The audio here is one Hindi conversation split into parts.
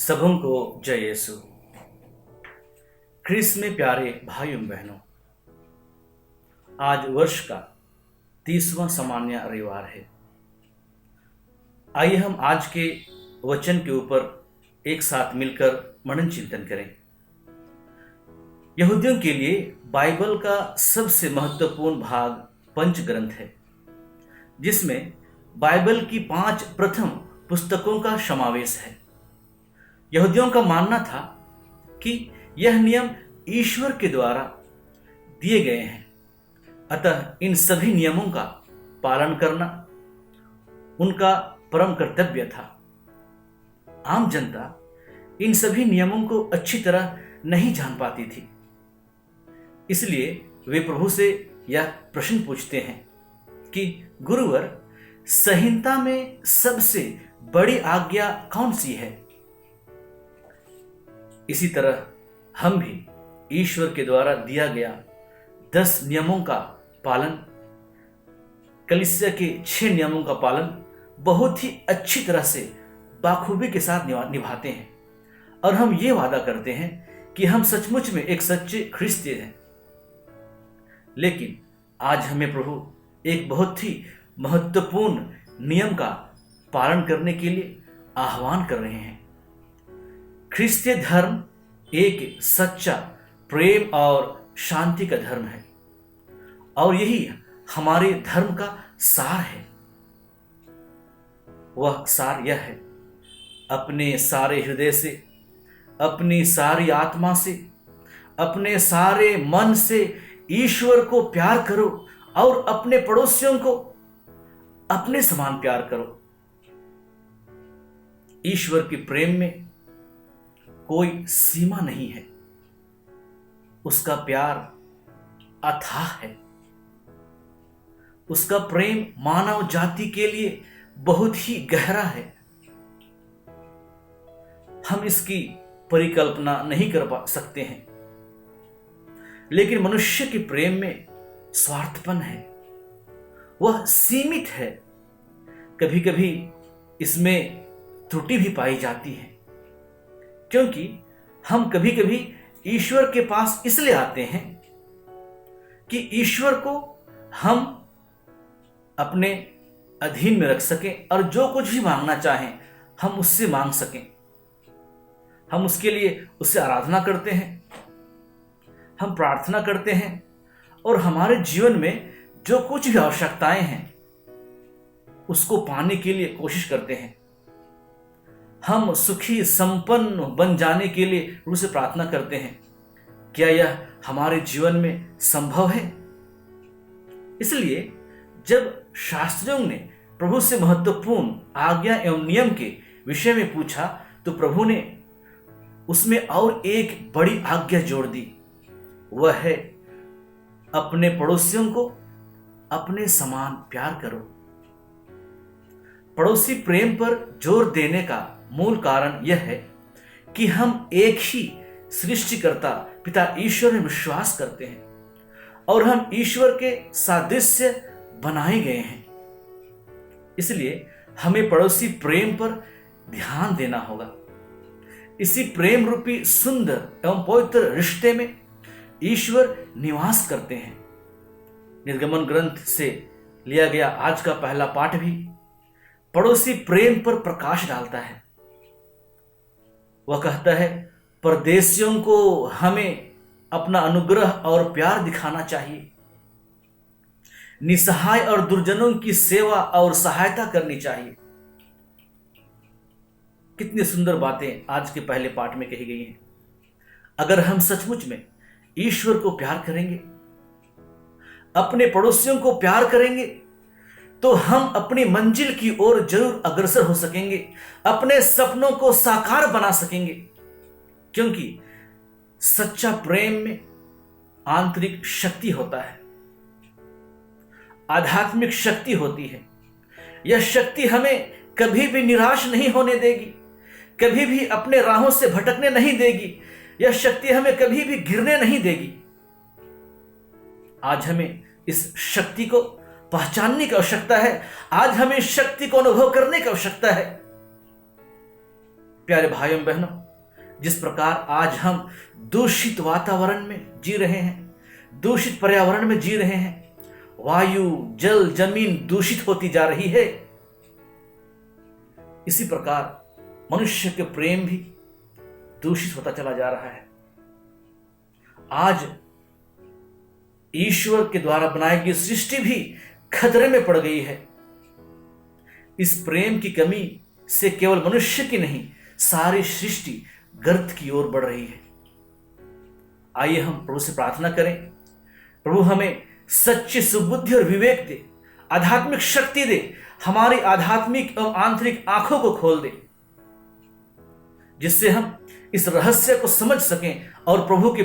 सबों को जय यीशु। ख्रीस्त में प्यारे भाइयों बहनों, आज वर्ष का 30वां सामान्य रविवार है। आइए हम आज के वचन के ऊपर एक साथ मिलकर मनन चिंतन करें। यहूदियों के लिए बाइबल का सबसे महत्वपूर्ण भाग पंच ग्रंथ है, जिसमें बाइबल की 5 प्रथम पुस्तकों का समावेश है। यहूदियों का मानना था कि यह नियम ईश्वर के द्वारा दिए गए हैं, अतः इन सभी नियमों का पालन करना उनका परम कर्तव्य था। आम जनता इन सभी नियमों को अच्छी तरह नहीं जान पाती थी, इसलिए वे प्रभु से यह प्रश्न पूछते हैं कि गुरुवर, संहिता में सबसे बड़ी आज्ञा कौन सी है? इसी तरह हम भी ईश्वर के द्वारा दिया गया 10 नियमों का पालन, कलीसिया के 6 नियमों का पालन बहुत ही अच्छी तरह से बाखूबी के साथ निभाते हैं, और हम ये वादा करते हैं कि हम सचमुच में एक सच्चे ख्रिस्ती हैं। लेकिन आज हमें प्रभु एक बहुत ही महत्वपूर्ण नियम का पालन करने के लिए आह्वान कर रहे हैं। ख्रिस्तीय धर्म एक सच्चा प्रेम और शांति का धर्म है, और यही हमारे धर्म का सार है। वह सार यह है: अपने सारे हृदय से, अपनी सारी आत्मा से, अपने सारे मन से ईश्वर को प्यार करो और अपने पड़ोसियों को अपने समान प्यार करो। ईश्वर के प्रेम में कोई सीमा नहीं है, उसका प्यार अथाह है। उसका प्रेम मानव जाति के लिए बहुत ही गहरा है। हम इसकी परिकल्पना नहीं कर सकते हैं, लेकिन मनुष्य के प्रेम में स्वार्थपन है, वह सीमित है। कभी कभी इसमें त्रुटि भी पाई जाती है, क्योंकि हम कभी कभी ईश्वर के पास इसलिए आते हैं कि ईश्वर को हम अपने अधीन में रख सकें और जो कुछ भी मांगना चाहें हम उससे मांग सकें। हम उसके लिए उससे आराधना करते हैं, हम प्रार्थना करते हैं, और हमारे जीवन में जो कुछ भी आवश्यकताएं हैं उसको पाने के लिए कोशिश करते हैं। हम सुखी संपन्न बन जाने के लिए प्रभु से प्रार्थना करते हैं। क्या यह हमारे जीवन में संभव है? इसलिए जब शास्त्रियों ने प्रभु से महत्वपूर्ण आज्ञा एवं नियम के विषय में पूछा, तो प्रभु ने उसमें और एक बड़ी आज्ञा जोड़ दी। वह है, अपने पड़ोसियों को अपने समान प्यार करो। पड़ोसी प्रेम पर जोर देने का मूल कारण यह है कि हम एक ही सृष्टिकर्ता पिता ईश्वर में विश्वास करते हैं, और हम ईश्वर के सादृश्य बनाए गए हैं। इसलिए हमें पड़ोसी प्रेम पर ध्यान देना होगा। इसी प्रेम रूपी सुंदर एवं पवित्र रिश्ते में ईश्वर निवास करते हैं। निर्गमन ग्रंथ से लिया गया आज का पहला पाठ भी पड़ोसी प्रेम पर प्रकाश डालता है। वह कहता है, परदेशियों को हमें अपना अनुग्रह और प्यार दिखाना चाहिए, निसहाय और दुर्जनों की सेवा और सहायता करनी चाहिए। कितनी सुंदर बातें आज के पहले पाठ में कही गई हैं। अगर हम सचमुच में ईश्वर को प्यार करेंगे, अपने पड़ोसियों को प्यार करेंगे, तो हम अपनी मंजिल की ओर जरूर अग्रसर हो सकेंगे, अपने सपनों को साकार बना सकेंगे, क्योंकि सच्चा प्रेम में आंतरिक शक्ति होता है, आध्यात्मिक शक्ति होती है। यह शक्ति हमें कभी भी निराश नहीं होने देगी, कभी भी अपने राहों से भटकने नहीं देगी। यह शक्ति हमें कभी भी गिरने नहीं देगी। आज हमें इस शक्ति को पहचानने की आवश्यकता है। आज हमें शक्ति को अनुभव करने की आवश्यकता है। प्यारे भाइयों बहनों, जिस प्रकार आज हम दूषित वातावरण में जी रहे हैं, दूषित पर्यावरण में जी रहे हैं, वायु, जल, जमीन दूषित होती जा रही है, इसी प्रकार मनुष्य के प्रेम भी दूषित होता चला जा रहा है। आज ईश्वर के द्वारा बनाई गई सृष्टि भी खतरे में पड़ गई है। इस प्रेम की कमी से केवल मनुष्य की नहीं, सारी सृष्टि गर्त की ओर बढ़ रही है। आइए हम प्रभु से प्रार्थना करें, प्रभु हमें सच्ची सुबुद्धि और विवेक दे, आध्यात्मिक शक्ति दे, हमारी आध्यात्मिक एवं आंतरिक आंखों को खोल दे, जिससे हम इस रहस्य को समझ सकें और प्रभु के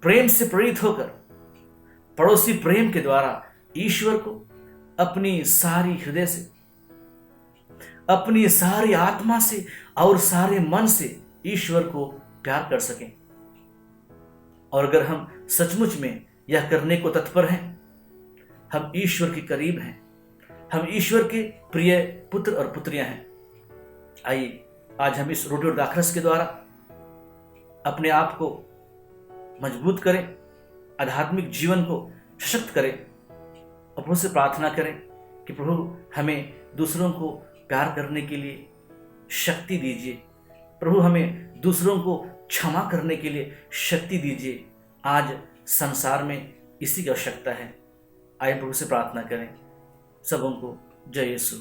प्रेम से प्रेरित होकर पड़ोसी प्रेम के द्वारा ईश्वर को अपनी सारी हृदय से, अपनी सारी आत्मा से और सारे मन से ईश्वर को प्यार कर सकें। और अगर हम सचमुच में यह करने को तत्पर हैं, हम ईश्वर के करीब हैं, हम ईश्वर के प्रिय पुत्र और पुत्रियां हैं। आइए आज हम इस रोटी और दाखरस के द्वारा अपने आप को मजबूत करें, आध्यात्मिक जीवन को सशक्त करें और प्रभु से प्रार्थना करें कि प्रभु हमें दूसरों को प्यार करने के लिए शक्ति दीजिए, प्रभु हमें दूसरों को क्षमा करने के लिए शक्ति दीजिए। आज संसार में इसी की आवश्यकता है। आइए प्रभु से प्रार्थना करें। सबों को जय यीशु।